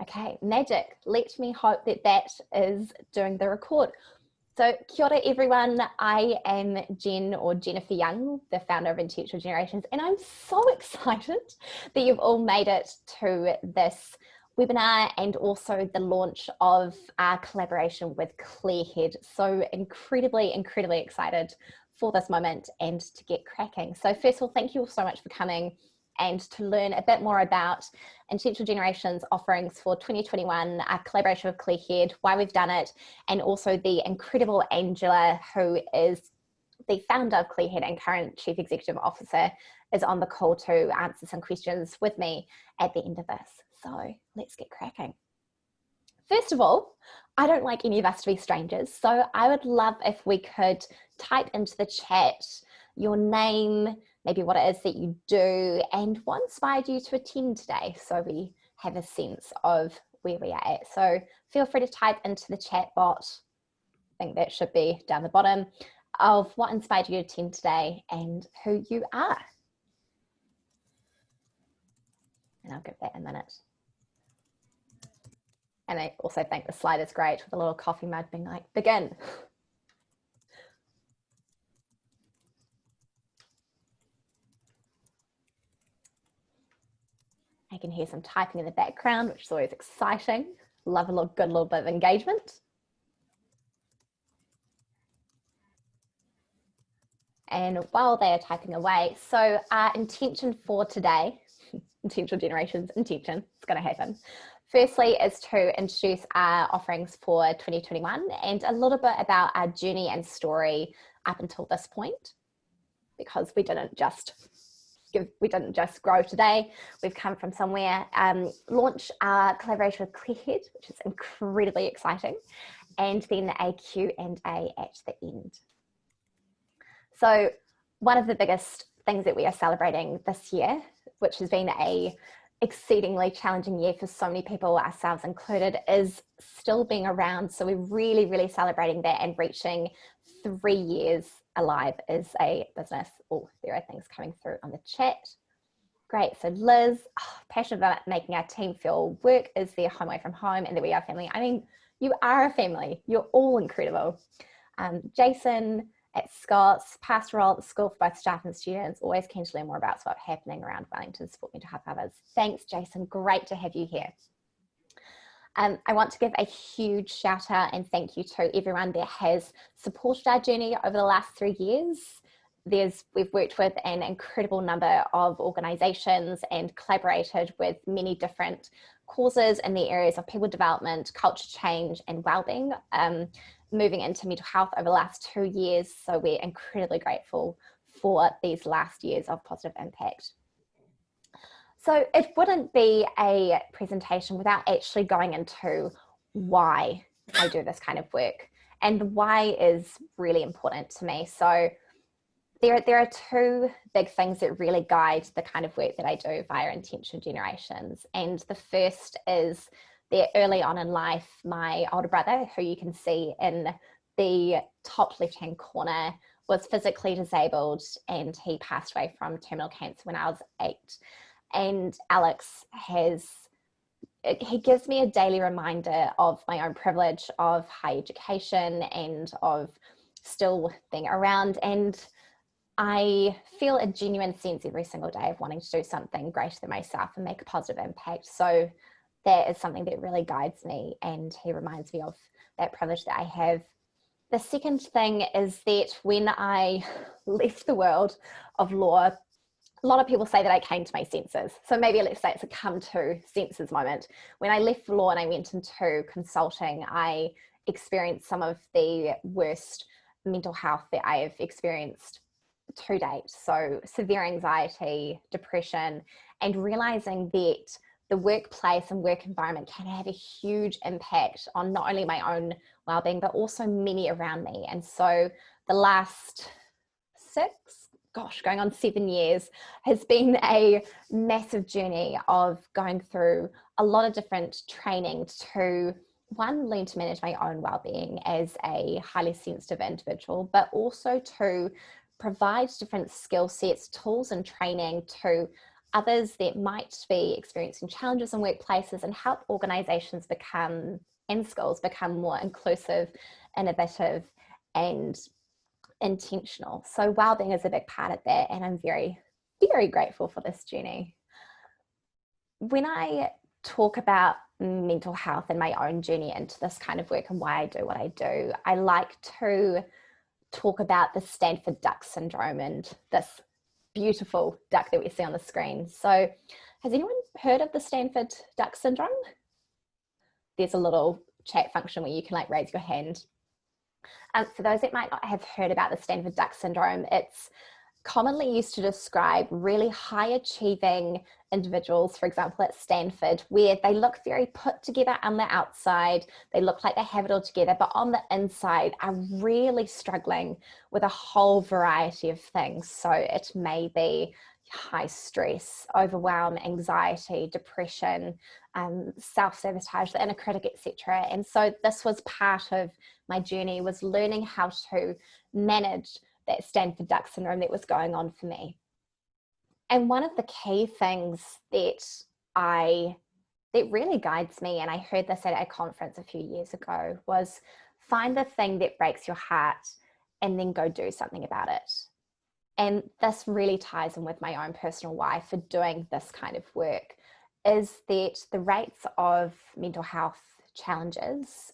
Okay, magic. Let me hope that that is doing the record. So kia ora everyone, I am Jen or Jennifer Young, the founder of Intentional Generations, and I'm so excited that you've all made it to this webinar and also the launch of our collaboration with Clearhead. So incredibly excited for this moment and to get cracking. So first of all, thank you all so much for coming and to learn a bit more about Intentional Generations offerings for 2021, our collaboration with Clearhead, why we've done it, and also the incredible Angela, who is the founder of Clearhead and current Chief Executive Officer, is on the call to answer some questions with me at the end of this. So let's get cracking. First of all, I don't like any of us to be strangers, so I would love if we could type into the chat your name, maybe what it is that you do, and what inspired you to attend today, so we have a sense of where we are at. So feel free to type into the chat bot, I think that should be down the bottom, of what inspired you to attend today and who you are. And I'll give that a minute. And I also think the slide is great with a little coffee mug being like, begin. I can hear some typing in the background, which is always exciting. Love a good little bit of engagement. And while they are typing away, so our intention for today, Intentional Generations intention, it's going to happen. Firstly is to introduce our offerings for 2021 and a little bit about our journey and story up until this point, because we didn't just grow today. We've come from somewhere. Launch our collaboration with Clearhead, which is incredibly exciting, and then a Q&A at the end. So one of the biggest things that we are celebrating this year, which has been a exceedingly challenging year for so many people, ourselves included, is still being around. So we're really celebrating that and reaching 3 years alive as a business. Oh, there are things coming through on the chat. Great. So Liz, passionate about making our team feel work is their home away from home and that we are family. I mean, you are a family. You're all incredible. Jason at Scott's, pastoral at the school for both staff and students, always keen to learn more about what's happening around Wellington, support mental health others. Thanks, Jason. Great to have you here. I want to give a huge shout out and thank you to everyone that has supported our journey over the last 3 years. We've worked with an incredible number of organisations and collaborated with many different causes in the areas of people development, culture change and wellbeing, moving into mental health over the last 2 years. So we're incredibly grateful for these last years of positive impact. So it wouldn't be a presentation without actually going into why I do this kind of work, and why is really important to me. So there are 2 big things that really guide the kind of work that I do via Intentional Generations. And the first is that early on in life, my older brother, who you can see in the top left-hand corner, was physically disabled and he passed away from terminal cancer when I was 8. And Alex he gives me a daily reminder of my own privilege of high education and of still being around. And I feel a genuine sense every single day of wanting to do something greater than myself and make a positive impact. So that is something that really guides me, and he reminds me of that privilege that I have. The second thing is that when I left the world of law, a lot of people say that I came to my senses. So maybe let's say it's a come to senses moment. When I left law and I went into consulting, I experienced some of the worst mental health that I have experienced to date. So severe anxiety, depression, and realizing that the workplace and work environment can have a huge impact on not only my own well-being, but also many around me. And so the last going on 7 years has been a massive journey of going through a lot of different training to, one, learn to manage my own well-being as a highly sensitive individual, but also to provide different skill sets, tools and training to others that might be experiencing challenges in workplaces and help organizations become and schools become more inclusive, innovative, and intentional. So wellbeing is a big part of that, and I'm very, very grateful for this journey. When I talk about mental health and my own journey into this kind of work and why I do what I do, I like to talk about the Stanford duck syndrome and this beautiful duck that we see on the screen. So has anyone heard of the Stanford duck syndrome? There's a little chat function where you can like raise your hand. For those that might not have heard about the Stanford duck syndrome, it's commonly used to describe really high achieving individuals, for example, at Stanford, where they look very put together on the outside, they look like they have it all together, but on the inside are really struggling with a whole variety of things. So it may be high stress, overwhelm, anxiety, depression, self-sabotage, the inner critic, etc. And so this was part of my journey, was learning how to manage that Stanford duck syndrome that was going on for me. And one of the key things that really guides me, and I heard this at a conference a few years ago, was find the thing that breaks your heart and then go do something about it. And this really ties in with my own personal why for doing this kind of work, is that the rates of mental health challenges,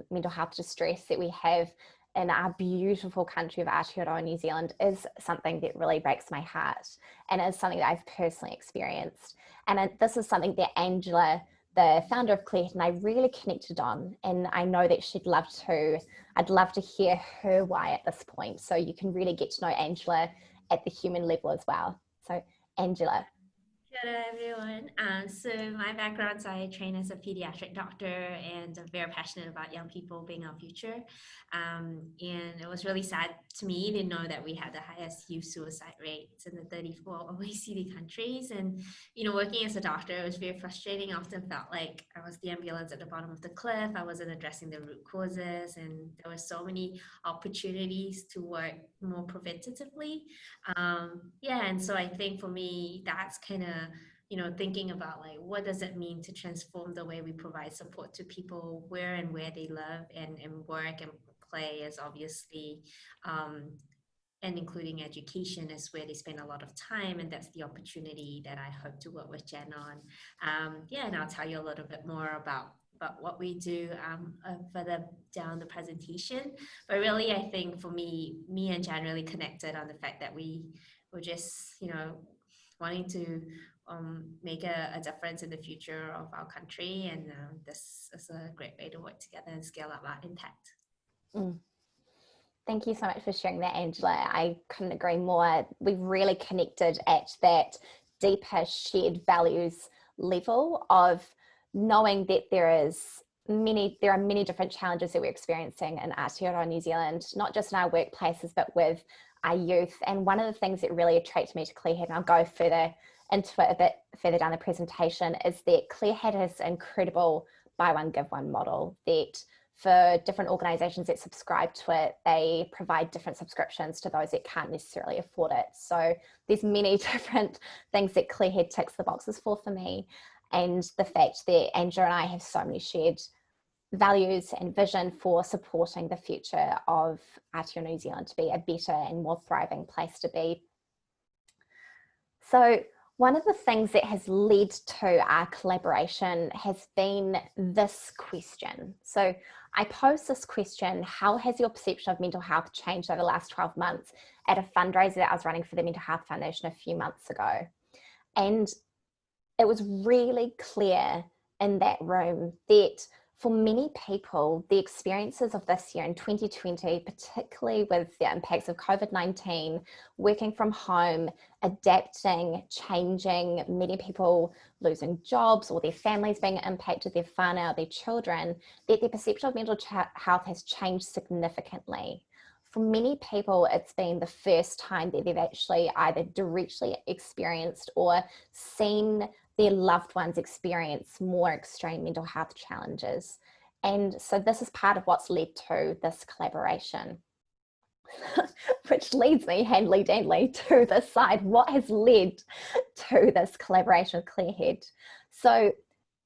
mental health distress that we have in our beautiful country of Aotearoa, New Zealand, is something that really breaks my heart, and is something that I've personally experienced. And this is something that Angela, the founder of Clearhead, and I really connected on, and I know that I'd love to hear her why at this point, so you can really get to know Angela at the human level as well. So Angela. Hello everyone. So my background, so I train as a pediatric doctor, and I'm very passionate about young people being our future. And it was really sad to me to know that we had the highest youth suicide rates in the 34 OECD countries. And, working as a doctor, it was very frustrating. I often felt like I was the ambulance at the bottom of the cliff. I wasn't addressing the root causes, and there were so many opportunities to work more preventatively. And so I think for me, that's kind of, thinking about like, what does it mean to transform the way we provide support to people where they live, and work and play is obviously, and including education is where they spend a lot of time, and that's the opportunity that I hope to work with Jen on. And I'll tell you a little bit more about what we do further down the presentation. But really, I think for me and Jen really connected on the fact that we were just, wanting to make a difference in the future of our country, and this is a great way to work together and scale up our impact. Thank you so much for sharing that, Angela. I couldn't agree more. We've really connected at that deeper shared values level of knowing that there are many different challenges that we're experiencing in Aotearoa, New Zealand, not just in our workplaces, but with our youth. And one of the things that really attracted me to Clearhead, and I'll go further into it a bit further down the presentation, is that Clearhead has an incredible buy one, give one model that for different organizations that subscribe to it, they provide different subscriptions to those that can't necessarily afford it. So there's many different things that Clearhead ticks the boxes for me. And the fact that Angela and I have so many shared values and vision for supporting the future of Aotearoa, New Zealand to be a better and more thriving place to be. So one of the things that has led to our collaboration has been this question. So I posed this question: how has your perception of mental health changed over the last 12 months, at a fundraiser that I was running for the Mental Health Foundation a few months ago? And it was really clear in that room that for many people, the experiences of this year in 2020, particularly with the impacts of COVID-19, working from home, adapting, changing, many people losing jobs or their families being impacted, their whānau, their children, that their perception of mental health has changed significantly. For many people, it's been the first time that they've actually either directly experienced or seen their loved ones experience more extreme mental health challenges. And so this is part of what's led to this collaboration. which leads me handly dandy to this side. What has led to this collaboration with Clearhead? So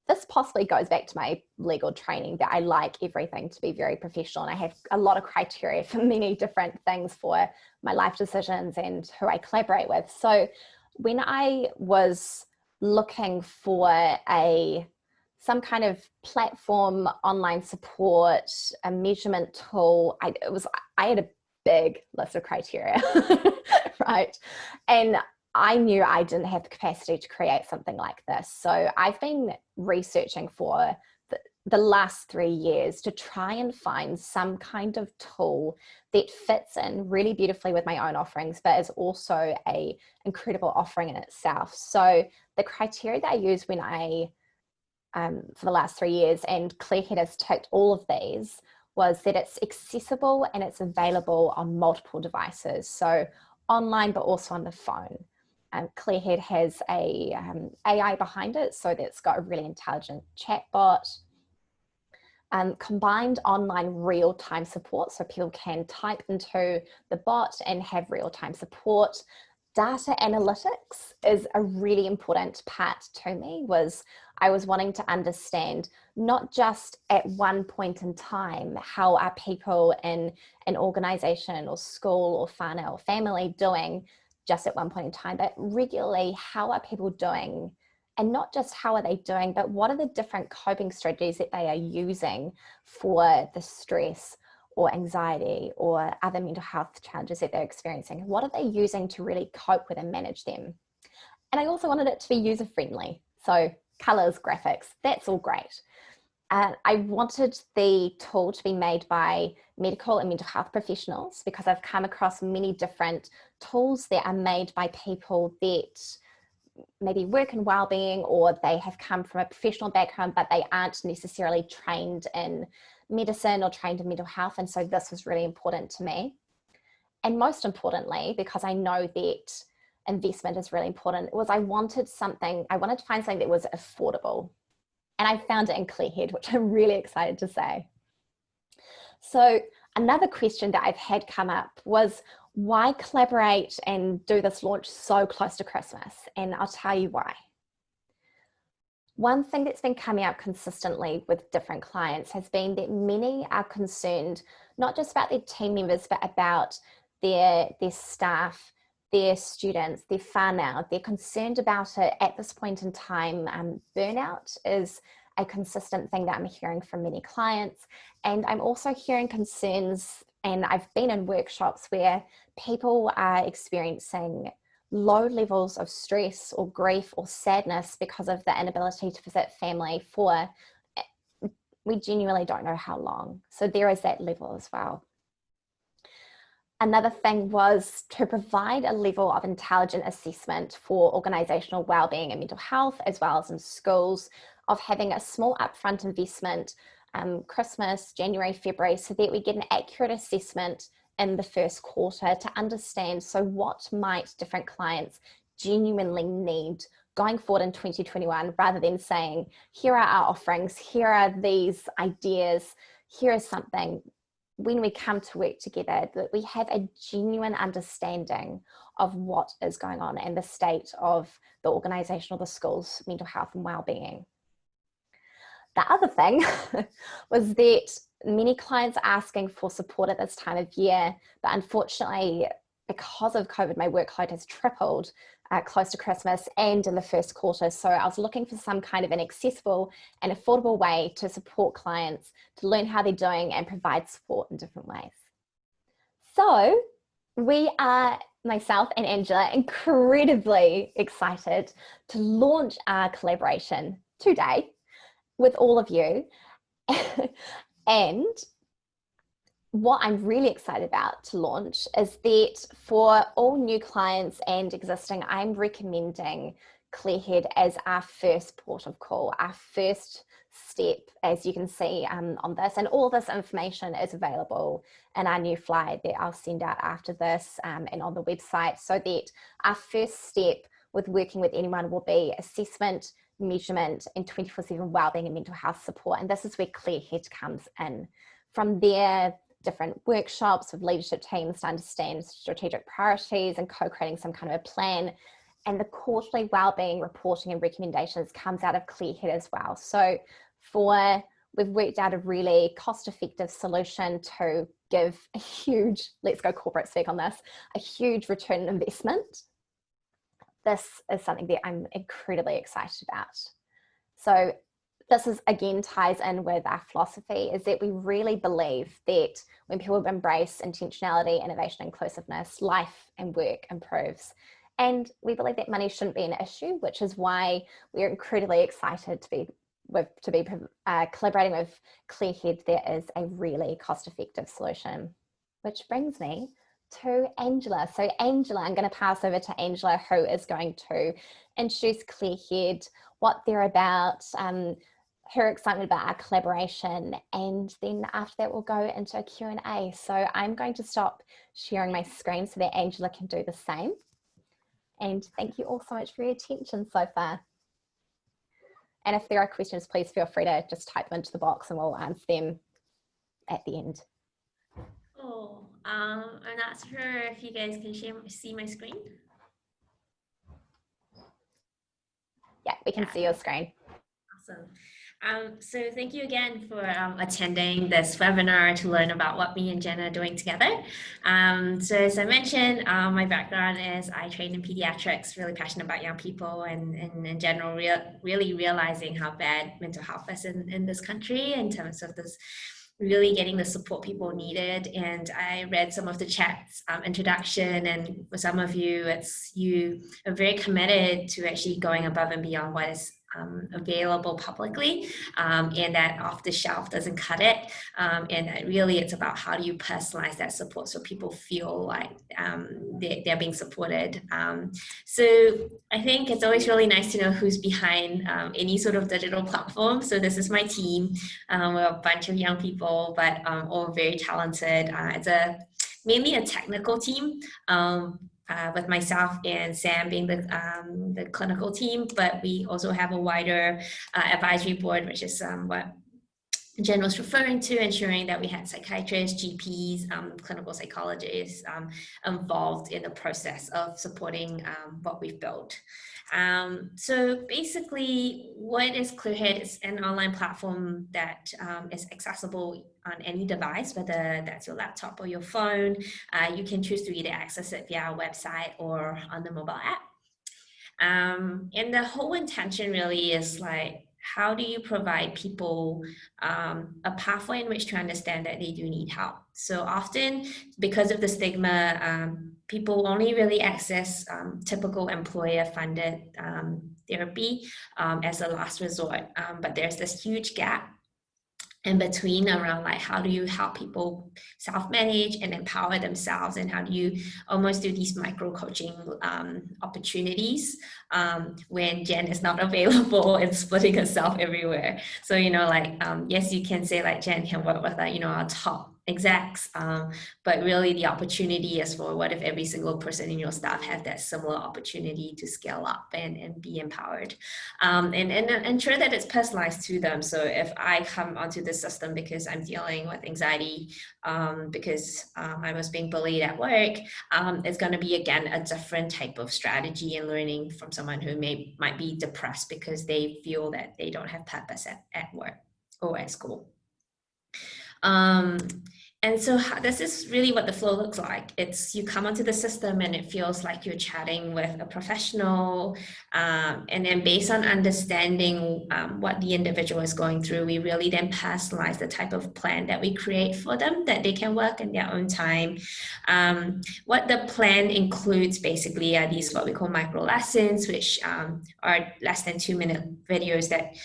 this possibly goes back to my legal training, that I like everything to be very professional, and I have a lot of criteria for many different things for my life decisions and who I collaborate with. So when I was looking for some kind of platform, online support, a measurement tool, I had a big list of criteria, right? And I knew I didn't have the capacity to create something like this. So I've been researching for the last 3 years to try and find some kind of tool that fits in really beautifully with my own offerings, but is also an incredible offering in itself. So the criteria that I use when for the last 3 years, and Clearhead has ticked all of these, was that it's accessible and it's available on multiple devices. So online, but also on the phone. Clearhead has a AI behind it, so that's got a really intelligent chatbot. Combined online real-time support, so people can type into the bot and have real-time support. Data analytics is a really important part to me. I was wanting to understand, not just at one point in time, how are people in an organization or school or whānau or family doing just at one point in time, but regularly, how are people doing? And not just how are they doing, but what are the different coping strategies that they are using for the stress or anxiety or other mental health challenges that they're experiencing? What are they using to really cope with and manage them? And I also wanted it to be user-friendly. So colors, graphics, that's all great. I wanted the tool to be made by medical and mental health professionals, because I've come across many different tools that are made by people that maybe work in wellbeing, or they have come from a professional background, but they aren't necessarily trained in medicine or trained in mental health. And so this was really important to me. And most importantly, because I know that investment is really important, was I wanted to find something that was affordable. And I found it in Clearhead, which I'm really excited to say. So another question that I've had come up was, why collaborate and do this launch so close to Christmas? And I'll tell you why. One thing that's been coming up consistently with different clients has been that many are concerned, not just about their team members, but about their staff, their students, their whānau. They're concerned about it at this point in time. Burnout is a consistent thing that I'm hearing from many clients. And I'm also hearing concerns, and I've been in workshops where people are experiencing low levels of stress or grief or sadness because of the inability to visit family for, we genuinely don't know how long. So there is that level as well. Another thing was to provide a level of intelligent assessment for organizational wellbeing and mental health, as well as in schools, of having a small upfront investment, Christmas, January, February, so that we get an accurate assessment in the first quarter to understand, so what might different clients genuinely need going forward in 2021, rather than saying, here are our offerings, here are these ideas, here is something. When we come to work together, that we have a genuine understanding of what is going on and the state of the organisation or the school's mental health and wellbeing. The other thing was that many clients are asking for support at this time of year, but unfortunately, because of COVID, my workload has tripled close to Christmas and in the first quarter. So I was looking for some kind of an accessible and affordable way to support clients, to learn how they're doing and provide support in different ways. So we are, myself and Angela, incredibly excited to launch our collaboration today with all of you. And what I'm really excited about to launch is that for all new clients and existing, I'm recommending Clearhead as our first port of call, our first step, as you can see on this. And all this information is available in our new flyer that I'll send out after this and on the website, so that our first step with working with anyone will be assessment, measurement, and 24/7 wellbeing and mental health support. And this is where Clearhead comes in. From there, different workshops with leadership teams to understand strategic priorities and co-creating some kind of a plan. And the quarterly wellbeing reporting and recommendations comes out of Clearhead as well. So we've worked out a really cost-effective solution to give a huge, let's go corporate speak on this, a huge return on investment. This is something that I'm incredibly excited about. So this is, again, ties in with our philosophy, is that we really believe that when people embrace intentionality, innovation, inclusiveness, life and work improves. And we believe that money shouldn't be an issue, which is why we're incredibly excited to be collaborating with Clearhead. There is a really cost-effective solution, which brings me to Angela. So Angela, I'm going to pass over to Angela, who is going to introduce Clearhead, what they're about, her excitement about our collaboration, and then after that we'll go into a Q&A. So I'm going to stop sharing my screen so that Angela can do the same. And thank you all so much for your attention so far. And if there are questions, please feel free to just type them into the box and we'll answer them at the end. Oh, I'm not sure if you guys can see my screen. Yeah, we can see your screen. Awesome. So thank you again for attending this webinar to learn about what me and Jen are doing together. So as I mentioned, my background is I trained in pediatrics, really passionate about young people and in general, really realizing how bad mental health is in this country in terms of this really getting the support people needed. And I read some of the chat's introduction, and for some of you, you are very committed to actually going above and beyond what is available publicly, and that off the shelf doesn't cut it. And that really it's about how do you personalize that support so people feel like they're being supported. So I think it's always really nice to know who's behind any sort of digital platform. So this is my team. We're a bunch of young people, but all very talented. It's mainly a technical team. With myself and Sam being the clinical team, but we also have a wider advisory board, which is what Jen was referring to, ensuring that we had psychiatrists, GPs, clinical psychologists involved in the process of supporting what we've built. So basically, what is Clearhead? It's an online platform that is accessible on any device, whether that's your laptop or your phone. You can choose to either access it via our website or on the mobile app. And the whole intention really is like, how do you provide people a pathway in which to understand that they do need help? So often, because of the stigma, people only really access typical employer-funded therapy as a last resort. But there's this huge gap in between around like how do you help people self-manage and empower themselves, and how do you almost do these micro coaching opportunities when Jen is not available and splitting herself everywhere. So yes, you can say like Jen can work with our top execs, but really the opportunity is for what if every single person in your staff has that similar opportunity to scale up and be empowered, and ensure that it's personalized to them. So if I come onto the system because I'm dealing with anxiety, because I was being bullied at work, it's going to be again a different type of strategy and learning from someone who might be depressed because they feel that they don't have purpose at work or at school. And so this is really what the flow looks like. It's you come onto the system and it feels like you're chatting with a professional, and then based on understanding what the individual is going through, we really then personalize the type of plan that we create for them that they can work in their own time. What the plan includes basically are these what we call micro lessons, which are less than 2-minute videos that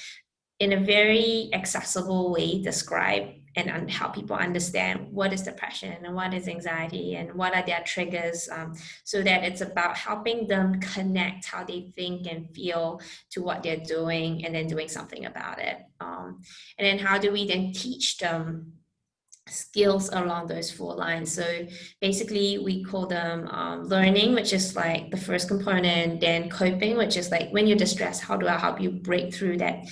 in a very accessible way describe and help people understand what is depression and what is anxiety and what are their triggers, so that it's about helping them connect how they think and feel to what they're doing and then doing something about it. And then how do we then teach them skills along those 4 lines. So basically we call them learning, which is like the first component, then coping, which is like when you're distressed, how do I help you break through that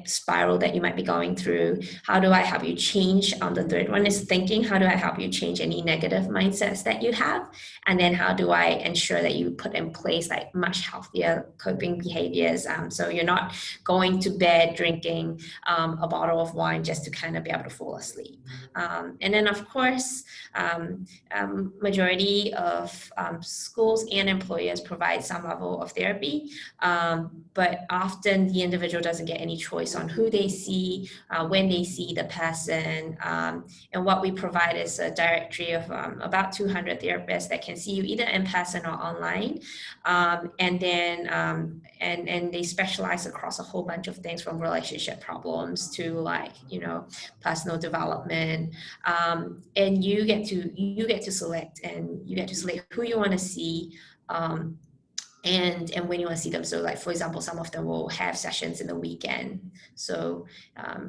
spiral that you might be going through? How do I help you change? The third one is thinking. How do I help you change any negative mindsets that you have? And then how do I ensure that you put in place like much healthier coping behaviors? So you're not going to bed drinking a bottle of wine just to kind of be able to fall asleep. And then of course, majority of schools and employers provide some level of therapy, but often the individual doesn't get any choice on who they see, when they see the person. And what we provide is a directory of about 200 therapists that can see you either in person or online. And then and they specialize across a whole bunch of things, from relationship problems to like, you know, personal development. And you get to select, and you get to select who you want to see, and when you want to see them. So like, for example, some of them will have sessions in the weekend. So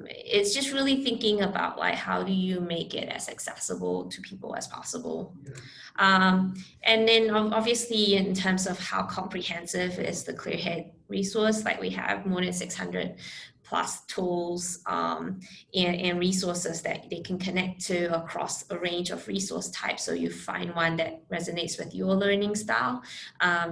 it's just really thinking about like, how do you make it as accessible to people as possible. And then obviously in terms of how comprehensive is the Clearhead resource, like we have more than 600 plus tools and resources that they can connect to across a range of resource types. So you find one that resonates with your learning style.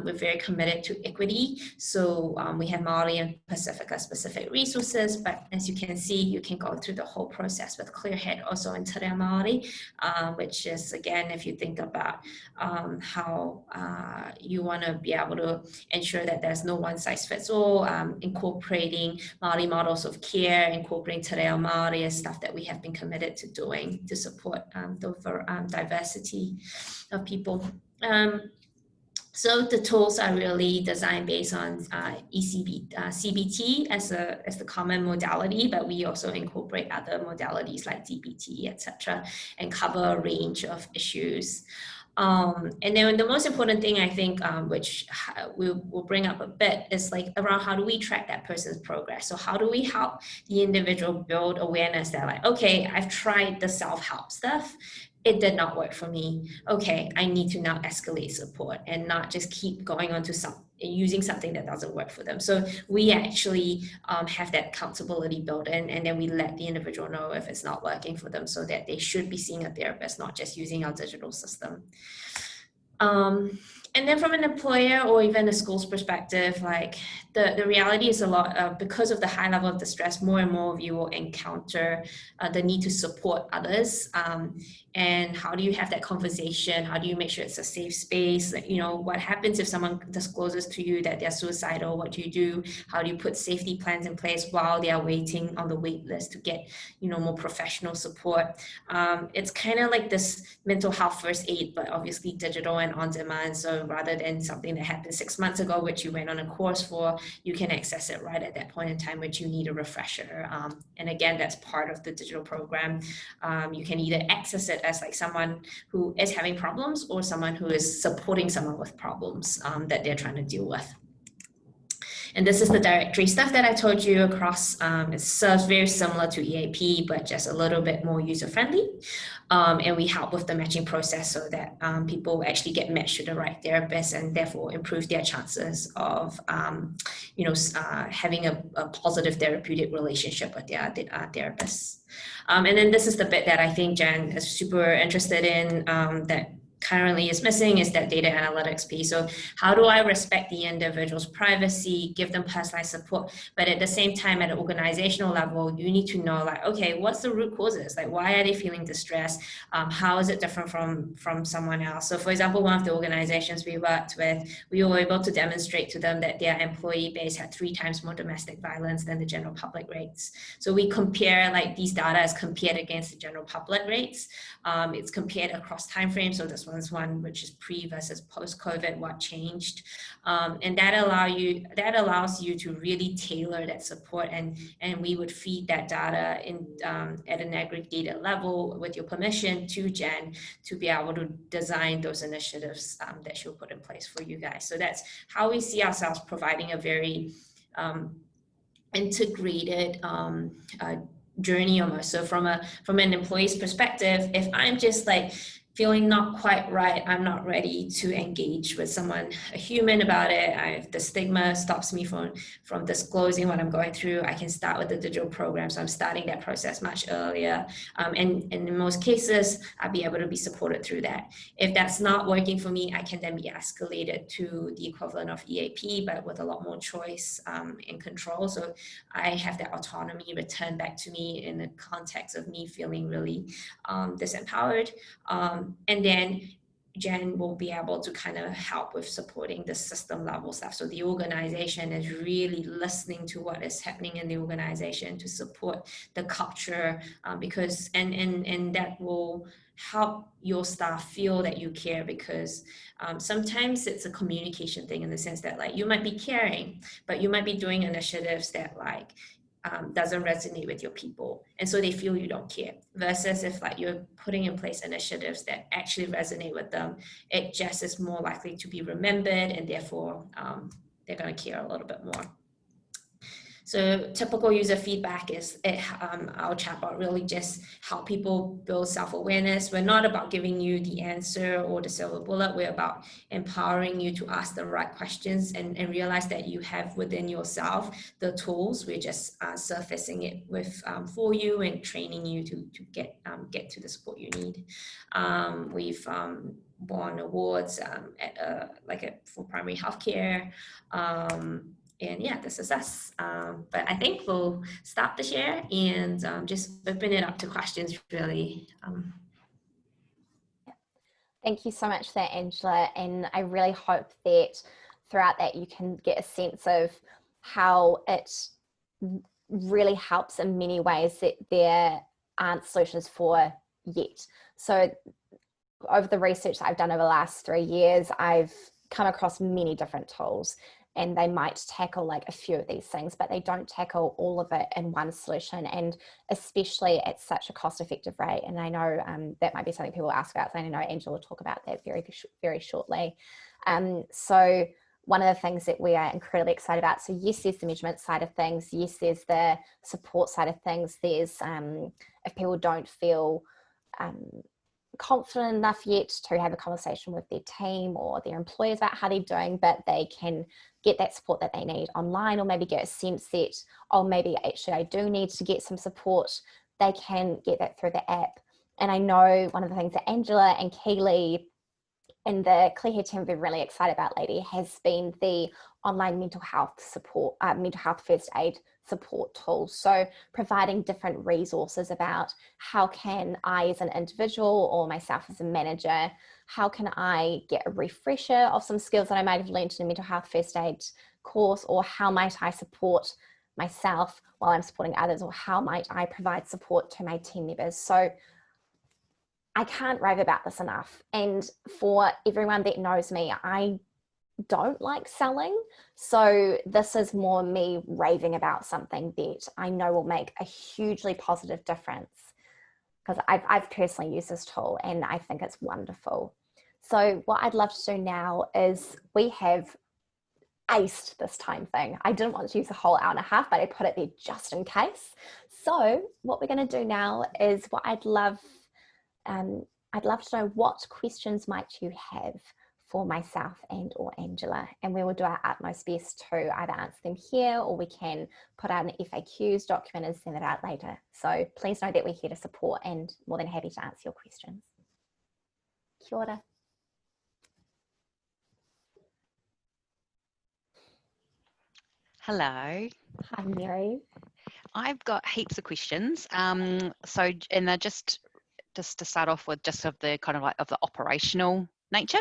We're very committed to equity. So we have Maori and Pacifica specific resources, but as you can see, you can go through the whole process with Clearhead also in Te Reo Māori, which is, again, if you think about how you want to be able to ensure that there's no one size fits all, incorporating Māori models of care, incorporating Te Reo Māori is stuff that we have been committed to doing to support the diversity of people. So the tools are really designed based on CBT as the common modality, but we also incorporate other modalities like DBT, etc., and cover a range of issues. And then the most important thing, I think, which we'll bring up a bit, is like around how do we track that person's progress? So how do we help the individual build awareness that like, okay, I've tried the self-help stuff, it did not work for me. Okay, I need to now escalate support and not just keep going on to using something that doesn't work for them. So we actually have that accountability built in, and then we let the individual know if it's not working for them, so that they should be seeing a therapist, not just using our digital system. And then from an employer or even a school's perspective, like the reality is a lot, because of the high level of distress, more and more of you will encounter the need to support others. And how do you have that conversation? How do you make sure it's a safe space? You know, what happens if someone discloses to you that they're suicidal? What do you do? How do you put safety plans in place while they are waiting on the wait list to get, you know, more professional support? It's kind of like this mental health first aid, but obviously digital and on demand. So rather than something that happened 6 months ago, which you went on a course for, you can access it right at that point in time, which you need a refresher. And again, that's part of the digital program. You can either access it as like someone who is having problems or someone who is supporting someone with problems that they're trying to deal with. And this is the directory stuff that I told you across. It's very similar to EAP, but just a little bit more user-friendly. And we help with the matching process so that people actually get matched to the right therapist, and therefore improve their chances of, having a positive therapeutic relationship with their therapists. And then this is the bit that I think Jen is super interested in, that currently is missing, is that data analytics piece. So how do I respect the individual's privacy, give them personalized support, but at the same time, at an organizational level, you need to know like, okay, what's the root causes? Like, why are they feeling distressed? How is it different from someone else? So for example, one of the organizations we worked with, we were able to demonstrate to them that their employee base had 3 times more domestic violence than the general public rates. So we compare, like, these data is compared against the general public rates. It's compared across timeframes. So this one's one which is pre versus post-COVID, what changed, and that allows you to really tailor that support, and we would feed that data in at an aggregated level with your permission to Jen to be able to design those initiatives that she'll put in place for you guys. So that's how we see ourselves providing a very integrated journey almost. So from an employee's perspective, if I'm just like feeling not quite right, I'm not ready to engage with someone, a human, about it. The stigma stops me from disclosing what I'm going through. I can start with the digital program, so I'm starting that process much earlier. And in most cases, I'll be able to be supported through that. If that's not working for me, I can then be escalated to the equivalent of EAP, but with a lot more choice and control. So I have that autonomy returned back to me in the context of me feeling really disempowered. And then Jen will be able to kind of help with supporting the system level stuff. So the organization is really listening to what is happening in the organization to support the culture, because and that will help your staff feel that you care, because sometimes it's a communication thing in the sense that like you might be caring, but you might be doing initiatives that like doesn't resonate with your people, and so they feel you don't care. Versus if like you're putting in place initiatives that actually resonate with them, it just is more likely to be remembered, and therefore they're going to care a little bit more. So typical user feedback is our chatbot really just help people build self-awareness. We're not about giving you the answer or the silver bullet. We're about empowering you to ask the right questions and realize that you have within yourself the tools. We're just surfacing it with for you and training you to get to the support you need. We've won awards for primary healthcare. And yeah, this is us. But I think we'll stop the share and just open it up to questions, really. Thank you so much for that, Angela. And I really hope that throughout that you can get a sense of how it really helps in many ways that there aren't solutions for yet. So over the research that I've done over the last 3 years, I've come across many different tools, and they might tackle like a few of these things, but they don't tackle all of it in one solution, and especially at such a cost-effective rate. And I know that might be something people ask about, so I know Angela will talk about that very shortly. So one of the things that we are incredibly excited about, so yes, there's the measurement side of things, yes, there's the support side of things, there's if people don't feel confident enough yet to have a conversation with their team or their employers about how they're doing, but they can get that support that they need online, or maybe get a sense that, oh, maybe actually I do need to get some support, they can get that through the app. And I know one of the things that Angela and Keely and the Clearhead team have been really excited about lately has been the online mental health support, mental health first aid support tools. So providing different resources about how can I as an individual or myself as a manager, how can I get a refresher of some skills that I might have learned in a mental health first aid course, or how might I support myself while I'm supporting others, or how might I provide support to my team members. So I can't rave about this enough. And for everyone that knows me, I don't like selling. So this is more me raving about something that I know will make a hugely positive difference, because I've personally used this tool and I think it's wonderful. So what I'd love to do now is, we have aced this time thing. I didn't want to use a whole hour and a half, but I put it there just in case. So what we're going to do now is, what I'd love to know, what questions might you have for myself and or Angela, and we will do our utmost best to either answer them here, or we can put out an FAQs document and send it out later. So please know that we're here to support and more than happy to answer your questions. Kia ora. Hello. Hi, Mary. I've got heaps of questions. And they're just to start off with, just of the kind of like of the operational nature,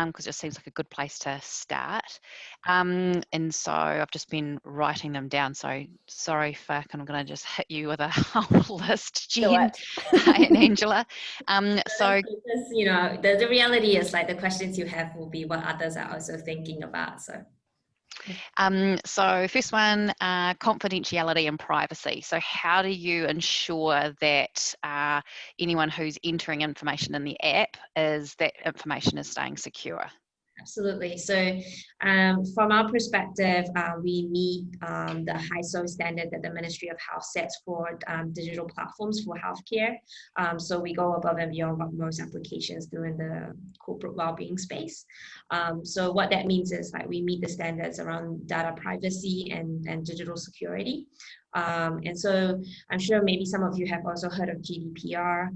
because it seems like a good place to start. And so I've just been writing them down. So sorry if I'm going to just hit you with a whole list, Jen and Angela. So because, the reality is like the questions you have will be what others are also thinking about. So first one, confidentiality and privacy. So how do you ensure that anyone who's entering information in the app, is that information is staying secure? Absolutely. So from our perspective, we meet the ISO standard that the Ministry of Health sets for digital platforms for healthcare. So we go above and beyond what most applications do in the corporate well-being space. So what that means is like we meet the standards around data privacy and digital security. And so I'm sure maybe some of you have also heard of GDPR.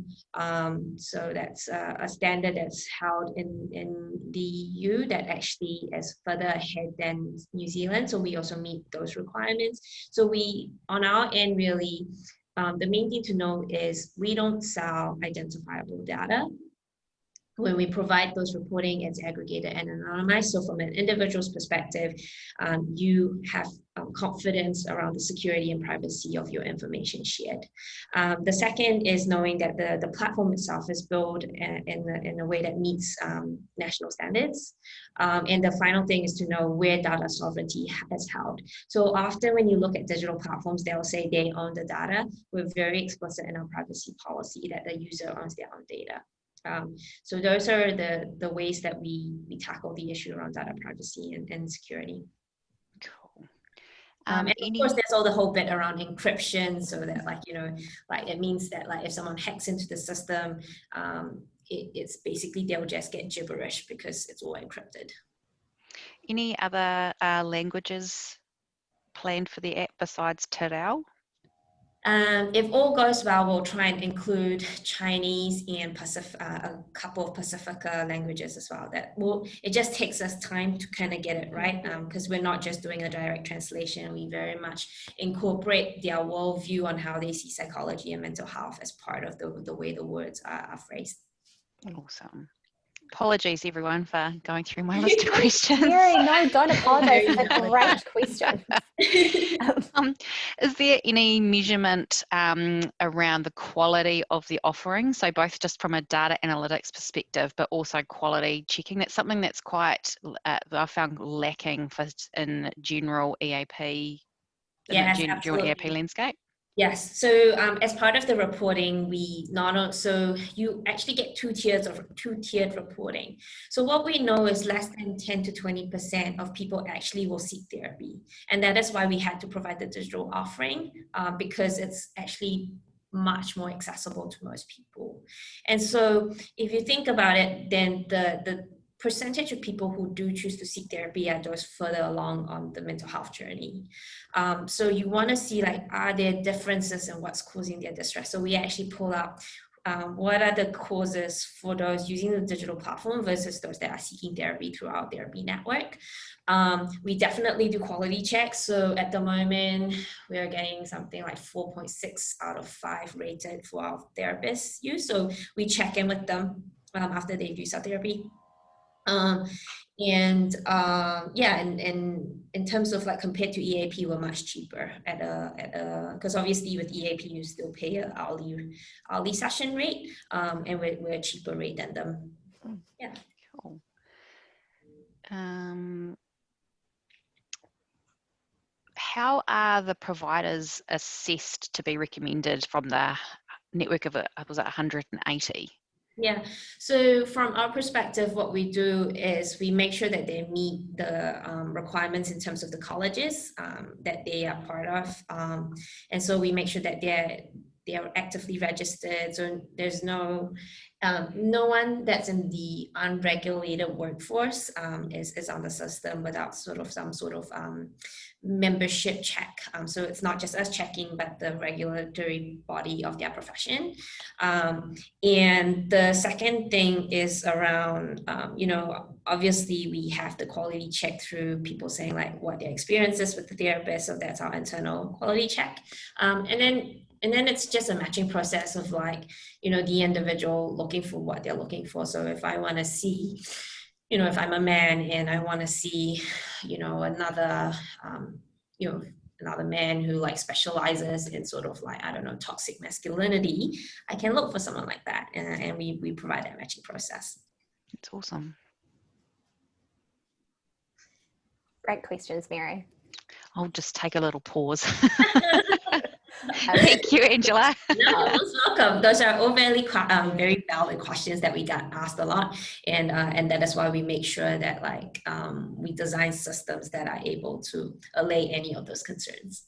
So that's a standard that's held in the EU that actually is further ahead than New Zealand. So we also meet those requirements. So we, on our end, really, the main thing to know is we don't sell identifiable data. When we provide those reporting, it's aggregated and anonymized. So from an individual's perspective, you have confidence around the security and privacy of your information shared. The second is knowing that the platform itself is built in a way that meets national standards. And the final thing is to know where data sovereignty is held. So often when you look at digital platforms, they'll say they own the data. We're very explicit in our privacy policy that the user owns their own data. So those are the ways that we tackle the issue around data privacy and security. Cool. And of course, there's all the whole bit around encryption, so that like it means that like if someone hacks into the system, it's basically they'll just get gibberish because it's all encrypted. Any other languages planned for the app besides Te Reo? If all goes well, we'll try and include Chinese and a couple of Pacifica languages as well. It just takes us time to kind of get it right, because we're not just doing a direct translation. We very much incorporate their worldview on how they see psychology and mental health as part of the way the words are phrased. Awesome. Apologies, everyone, for going through my list of questions. Mary, no, don't apologize. It's a great question. Is there any measurement around the quality of the offering? So both just from a data analytics perspective, but also quality checking. That's something that's quite, I found lacking in general EAP, general EAP landscape. Yes. So as part of the reporting, so you actually get two-tiered reporting. So what we know is less than 10 to 20% of people actually will seek therapy. And that is why we had to provide the digital offering, because it's actually much more accessible to most people. And so if you think about it, then the percentage of people who do choose to seek therapy are those further along on the mental health journey. So you want to see like, are there differences in what's causing their distress? So we actually pull out what are the causes for those using the digital platform versus those that are seeking therapy through our therapy network. We definitely do quality checks. So at the moment, we're getting something like 4.6 out of 5 rated for our therapists use. So we check in with them after they've used our therapy. And in terms of like compared to EAP, we're much cheaper because obviously with EAP you still pay an hourly session rate, and we're a cheaper rate than them. Yeah. Cool. How are the providers assessed to be recommended from the network of was it 180? Yeah, so from our perspective, what we do is we make sure that they meet the requirements in terms of the colleges that they are part of. And so we make sure that they are actively registered. So there's no one that's in the unregulated workforce is on the system without some sort of membership check. So it's not just us checking, but the regulatory body of their profession. And the second thing is around, obviously we have the quality check through people saying like what their experience is with the therapist. So that's our internal quality check. And then it's just a matching process of like, the individual looking for what they're looking for. So if I want to see, if I'm a man and I want to see, another man who like specializes in sort of like, I don't know, toxic masculinity, I can look for someone like that. And we provide that matching process. That's awesome. Great questions, Mary. I'll just take a little pause. Thank you, Angela. No. welcome. Those are all very valid questions that we got asked a lot, and that is why we make sure that we design systems that are able to allay any of those concerns.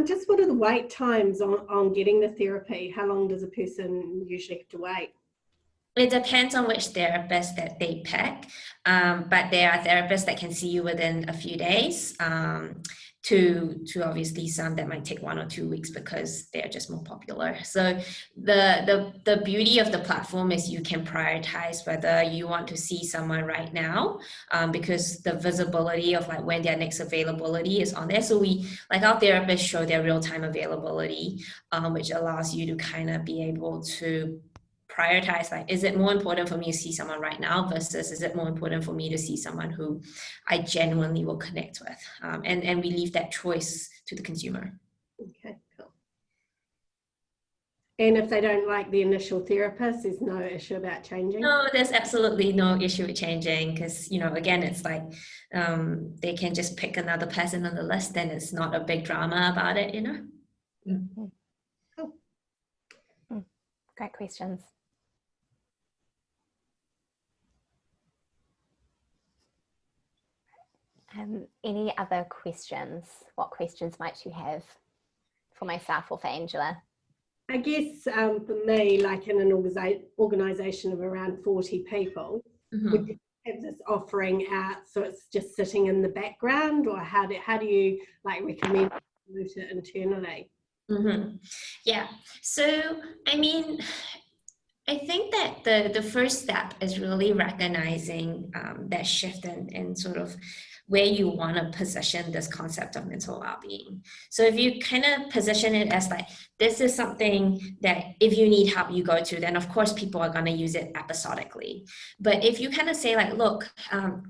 Just what are the wait times on getting the therapy? How long does a person usually have to wait? It depends on which therapist that they pick, but there are therapists that can see you within a few days, to obviously some that might take 1 or 2 weeks because they're just more popular. So the beauty of the platform is you can prioritize whether you want to see someone right now, because the visibility of when their next availability is on there. So our therapists show their real-time availability, which allows you to kind of be able to prioritize, is it more important for me to see someone right now versus is it more important for me to see someone who I genuinely will connect with, and we leave that choice to the consumer. Okay, cool. And if they don't like the initial therapist, there's no issue about changing? No, there's absolutely no issue with changing, because again, it's they can just pick another person on the list, and it's not a big drama about it. Cool. Great questions. Any other questions? What questions might you have for myself or for Angela? I guess for me, in an organisation of around 40 people, would you have this offering out so it's just sitting in the background, or how do you recommend promote it internally? Yeah. So I think that the first step is really recognizing that shift in sort of where you want to position this concept of mental well-being. So if you kind of position it as this is something that if you need help you go to, then of course people are going to use it episodically. But if you kind of say look,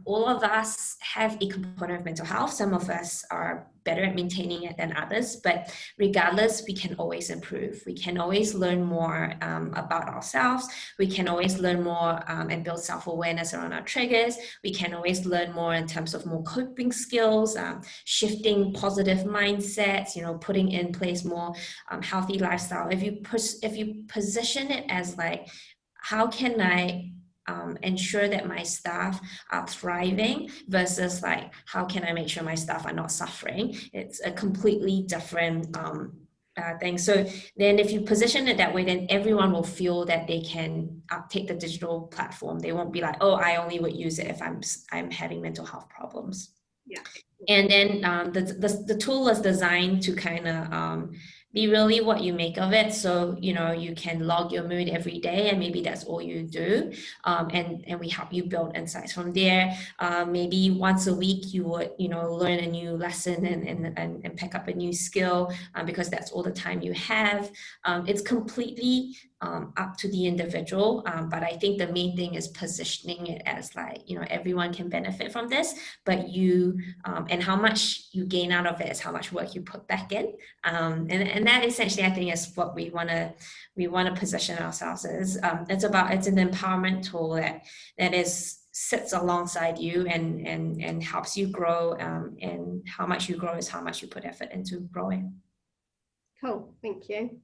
all of us have a component of mental health. Some of us are better at maintaining it than others, but regardless, we can always improve. We can always learn more about ourselves. We can always learn more and build self-awareness around our triggers. We can always learn more in terms of more coping skills, shifting positive mindsets, putting in place more healthy lifestyle. If you position it as how can I ensure that my staff are thriving versus how can I make sure my staff are not suffering, it's a completely different thing. So then if you position it that way, then everyone will feel that they can take the digital platform. They won't be oh, I only would use it if I'm having mental health problems. Yeah. And then the tool is designed to kind of be really what you make of it. So, you can log your mood every day and maybe that's all you do. And we help you build insights from there. Maybe once a week you would, learn a new lesson and pick up a new skill because that's all the time you have. It's completely up to the individual. But I think the main thing is positioning it as everyone can benefit from this, but you, and how much you gain out of it is how much work you put back in. And that essentially, I think, is what we want to position ourselves as. It's an empowerment tool that sits alongside you and helps you grow. And how much you grow is how much you put effort into growing. Cool, thank you.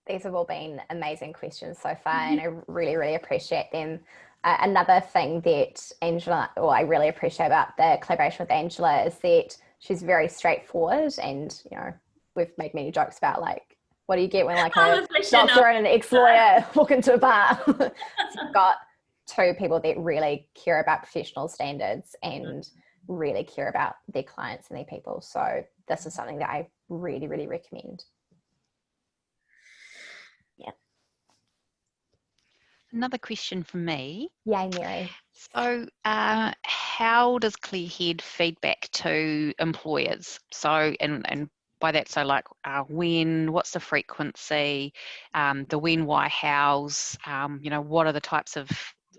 These have all been amazing questions so far, and I really, really appreciate them. Another thing that Angela, or I really appreciate about the collaboration with Angela, is that she's very straightforward, and we've made many jokes about what do you get when a doctor and an ex-lawyer walk into a bar. So you've got two people that really care about professional standards and really care about their clients and their people. So this is something that I really, really recommend. Yeah. Another question from me. Yay, Mary. So how does Clearhead feedback to employers? So, and by that, so when, what's the frequency, the when, why, hows, what are the types of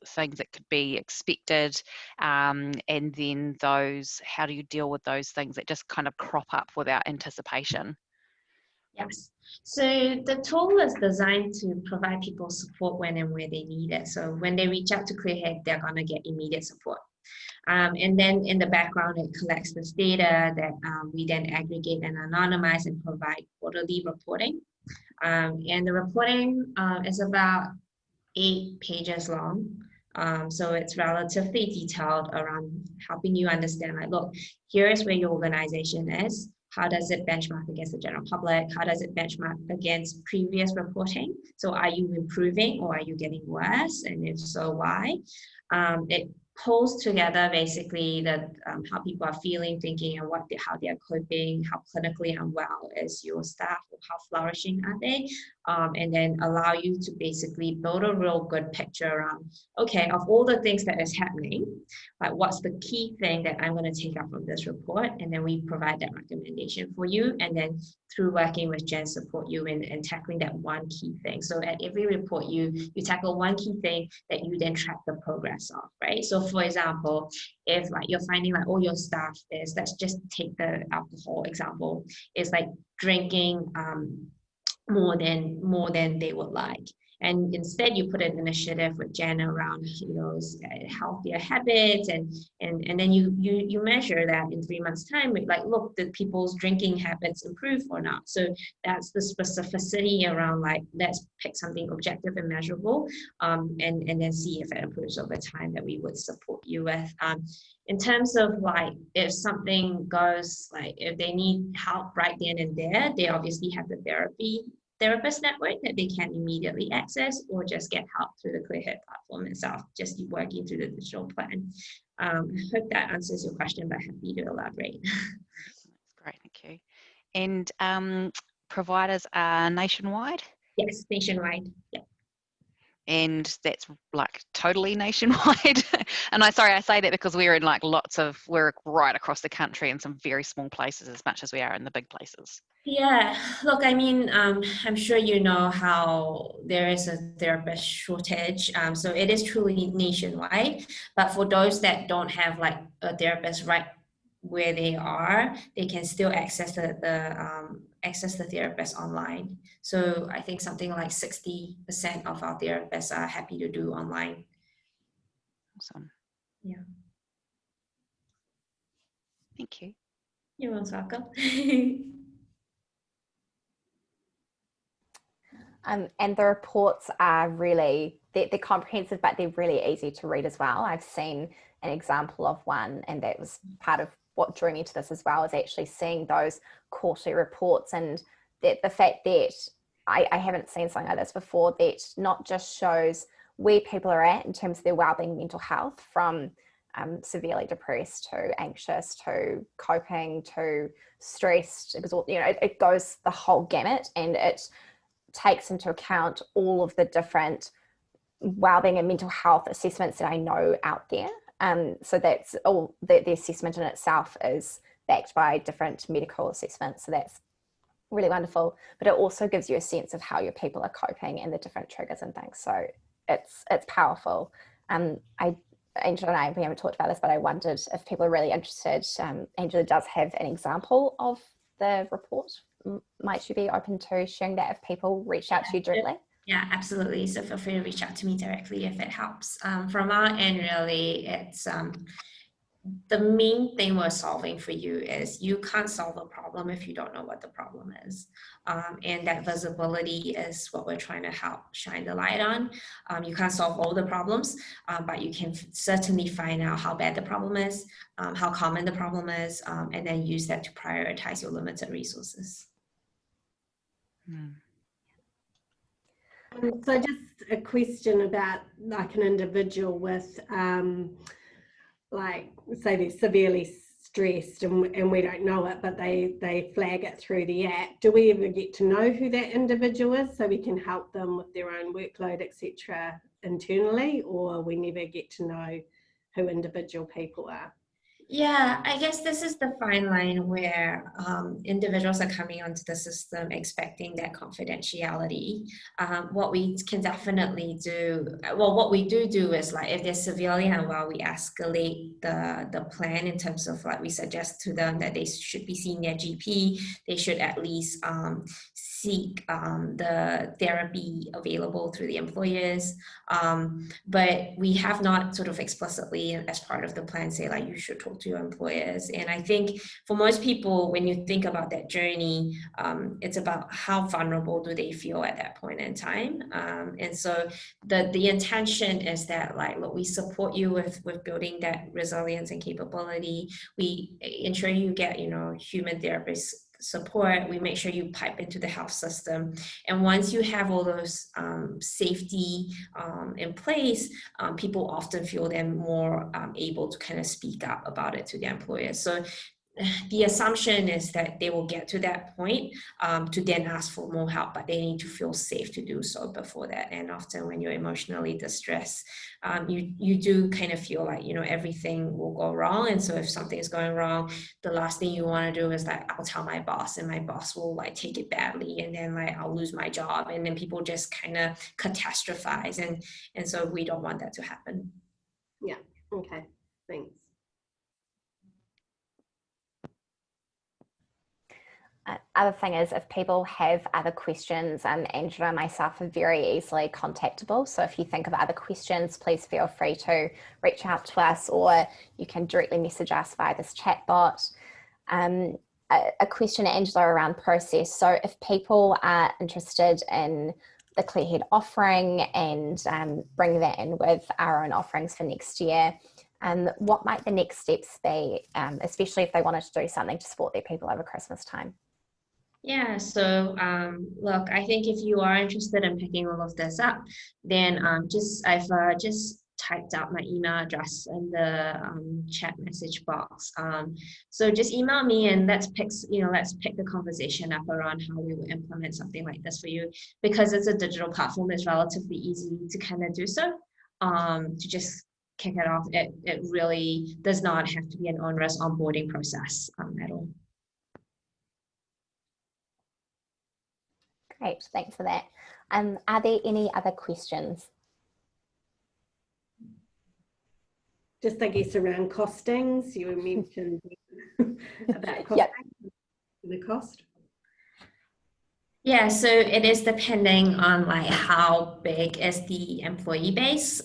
things that could be expected, and then those, how do you deal with those things that just kind of crop up without anticipation? Yes. So the tool is designed to provide people support when and where they need it. So when they reach out to Clearhead, they're going to get immediate support. And then in the background, it collects this data that we then aggregate and anonymize and provide quarterly reporting. And the reporting is about 8 pages long. So it's relatively detailed around helping you understand, like, look, here's where your organization is. How does it benchmark against the general public? How does it benchmark against previous reporting? So are you improving or are you getting worse? And if so, why? It pulls together basically the how people are feeling, thinking, and how they are coping, how clinically unwell is your staff, or how flourishing are they, and then allow you to basically build a real good picture around, okay, of all the things that is happening, like what's the key thing that I'm going to take out from this report, and then we provide that recommendation for you, and then through working with Jen, support you in tackling that one key thing. So at every report, you tackle one key thing that you then track the progress of, right? So for example, if like you're finding like, oh, your staff is, let's just take the alcohol example, is like drinking more than they would like. And instead you put an initiative with Jen around, healthier habits, and then you measure that in 3 months' time, like, look, did people's drinking habits improve or not? So that's the specificity around, like, let's pick something objective and measurable, and then see if it improves over time, that we would support you with. In terms of like, if something goes, like if they need help right then and there, they obviously have the therapist network that they can immediately access, or just get help through the Clearhead platform itself, just working through the digital plan. I hope that answers your question, but happy to elaborate. That's great, thank you. And providers are nationwide? Yes, nationwide. Yeah. And that's like totally nationwide. And I say that because we're in like we're right across the country in some very small places as much as we are in the big places. Yeah, look, I mean, I'm sure you know how there is a therapist shortage. So it is truly nationwide, but for those that don't have like a therapist right where they are, they can still access the therapist online. So I think something like 60% of our therapists are happy to do online. Awesome. Yeah. Thank you. You're most welcome. And the reports are really, they're comprehensive, but they're really easy to read as well. I've seen an example of one, and that was part of what drew me to this as well, is actually seeing those quarterly reports, and that the fact that I haven't seen something like this before, that not just shows where people are at in terms of their wellbeing, mental health, from severely depressed to anxious to coping to stressed, it goes the whole gamut, and it takes into account all of the different wellbeing and mental health assessments that I know out there. So that's all, the assessment in itself is backed by different medical assessments. So that's really wonderful. But it also gives you a sense of how your people are coping and the different triggers and things. So it's powerful. Angela and I, we haven't talked about this, but I wondered if people are really interested. Angela does have an example of the report. Might you be open to sharing that if people reach out to you directly? Yeah, absolutely. So feel free to reach out to me directly if it helps. From our end, really, it's the main thing we're solving for you is you can't solve a problem if you don't know what the problem is. And that visibility is what we're trying to help shine the light on. You can't solve all the problems, but you can certainly find out how bad the problem is, how common the problem is, and then use that to prioritize your limited resources. So just a question about like an individual with like, say they're severely stressed and we don't know it, but they flag it through the app. Do we ever get to know who that individual is so we can help them with their own workload, etc. internally, or we never get to know who individual people are? Yeah, I guess this is the fine line where individuals are coming onto the system expecting that confidentiality. What we can definitely do, well, what we do is like if they're severely unwell, we escalate the plan in terms of like we suggest to them that they should be seeing their GP. They should at least seek the therapy available through the employers. But we have not sort of explicitly as part of the plan say like you should talk to your employers. And I think for most people, when you think about that journey, it's about how vulnerable do they feel at that point in time. And so the intention is that like, look, we support you with building that resilience and capability. We ensure you get, human therapists support. We make sure you pipe into the health system. And once you have all those safety in place, people often feel they're more able to kind of speak up about it to their employers. So the assumption is that they will get to that point to then ask for more help, but they need to feel safe to do so before that. And often when you're emotionally distressed, you do kind of feel like, everything will go wrong. And so if something is going wrong, the last thing you want to do is like, I'll tell my boss and my boss will like take it badly. And then like, I'll lose my job. And then people just kind of catastrophize. And so we don't want that to happen. Yeah. Okay. Thanks. Other thing is, if people have other questions, Angela and myself are very easily contactable. So if you think of other questions, please feel free to reach out to us, or you can directly message us via this chat bot. A question, Angela, around process. So if people are interested in the Clearhead offering and bringing that in with our own offerings for next year, what might the next steps be, especially if they wanted to do something to support their people over Christmas time? Yeah, so look, I think if you are interested in picking all of this up, then I've just typed out my email address in the chat message box. So just email me and let's pick the conversation up around how we will implement something like this for you. Because it's a digital platform, it's relatively easy to kind of do so. To just kick it off, it really does not have to be an onerous onboarding process at all. Great, thanks for that. Are there any other questions? Just, I guess, around costings. You mentioned about costing, Yep. the cost. Yeah, so it is depending on like how big is the employee base.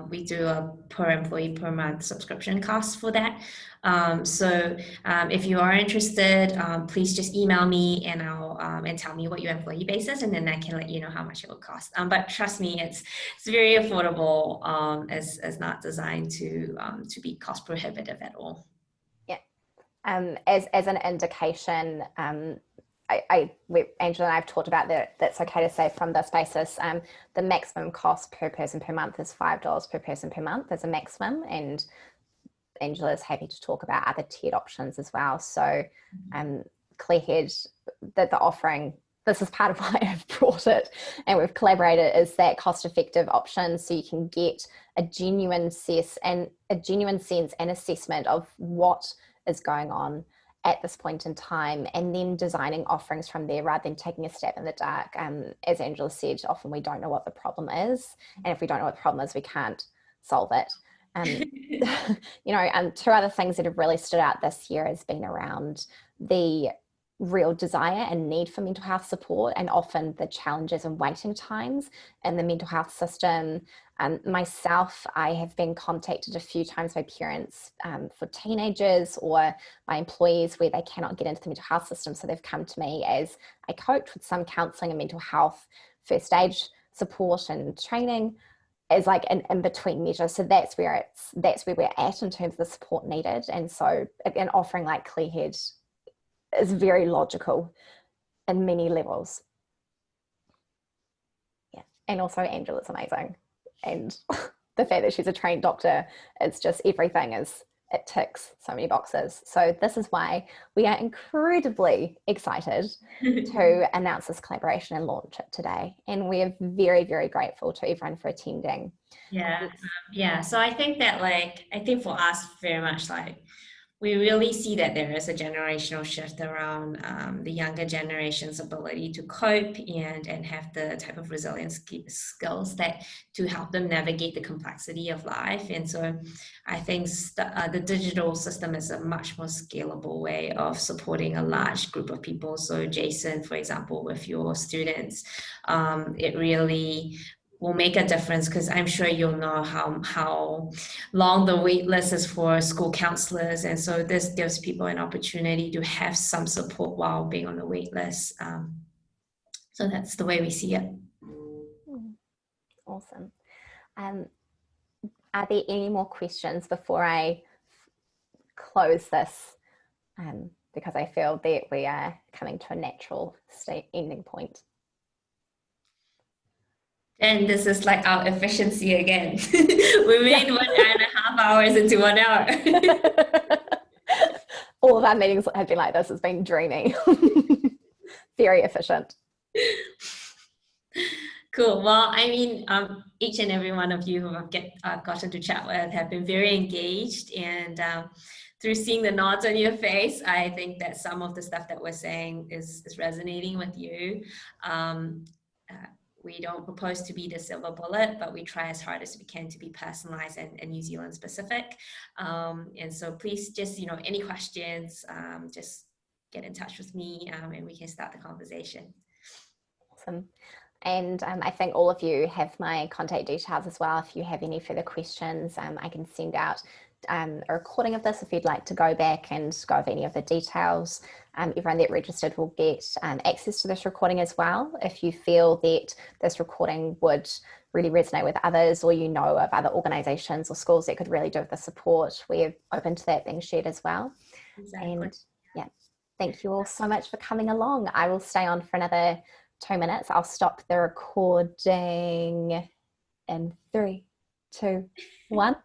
We do a per employee per month subscription cost for that. So if you are interested, please just email me and I'll and tell me what your employee base is, and then I can let you know how much it will cost. But trust me, it's very affordable. It's not designed to be cost prohibitive at all. Yeah. As an indication, Angela and I have talked about that. That's okay to say from this basis. The maximum cost per person per month is $5 per person per month as a maximum, and Angela is happy to talk about other tiered options as well. So Clearhead, the offering, this is part of why I've brought it and we've collaborated, is that cost-effective option, so you can get a genuine sense and assessment of what is going on at this point in time, and then designing offerings from there rather than taking a stab in the dark. As Angela said, often we don't know what the problem is, and if we don't know what the problem is, we can't solve it. Two other things that have really stood out this year has been around the real desire and need for mental health support, and often the challenges and waiting times in the mental health system. Myself, I have been contacted a few times by parents for teenagers or by employees where they cannot get into the mental health system. So they've come to me as a coach with some counselling and mental health first aid support and training as like an in-between measure. So that's where we're at in terms of the support needed. And so an offering like Clearhead is very logical in many levels. Yeah, and also Angela's amazing. And the fact that she's a trained doctor, it's just everything it ticks so many boxes. So this is why we are incredibly excited to announce this collaboration and launch it today. And we're very, very grateful to everyone for attending. Yeah. So I think that I think for us very much we really see that there is a generational shift around the younger generation's ability to cope and have the type of resilience skills that to help them navigate the complexity of life. And so I think the digital system is a much more scalable way of supporting a large group of people. So Jason, for example, with your students, it really will make a difference, because I'm sure you'll know how long the wait list is for school counselors, and so this gives people an opportunity to have some support while being on the wait list. So that's the way we see it. Awesome. Are there any more questions before I close this? Because I feel that we are coming to a natural ending point. And this is like our efficiency again. We made 1.5 hours into 1 hour. All of our meetings have been like this. It's been dreamy. Very efficient. Cool. Well, I mean, each and every one of you who I've gotten to chat with have been very engaged, and through seeing the nods on your face, I think that some of the stuff that we're saying is resonating with you. We don't propose to be the silver bullet, but we try as hard as we can to be personalized and New Zealand specific. And so please just, any questions, just get in touch with me, and we can start the conversation. Awesome. And I think all of you have my contact details as well. If you have any further questions, I can send out a recording of this if you'd like to go back and go over any of the details. Everyone that registered will get access to this recording as well. If you feel that this recording would really resonate with others, or of other organisations or schools that could really do with the support, we're open to that being shared as well. Exactly. And yeah, thank you all so much for coming along. I will stay on for another 2 minutes. I'll stop the recording in 3, 2, 1.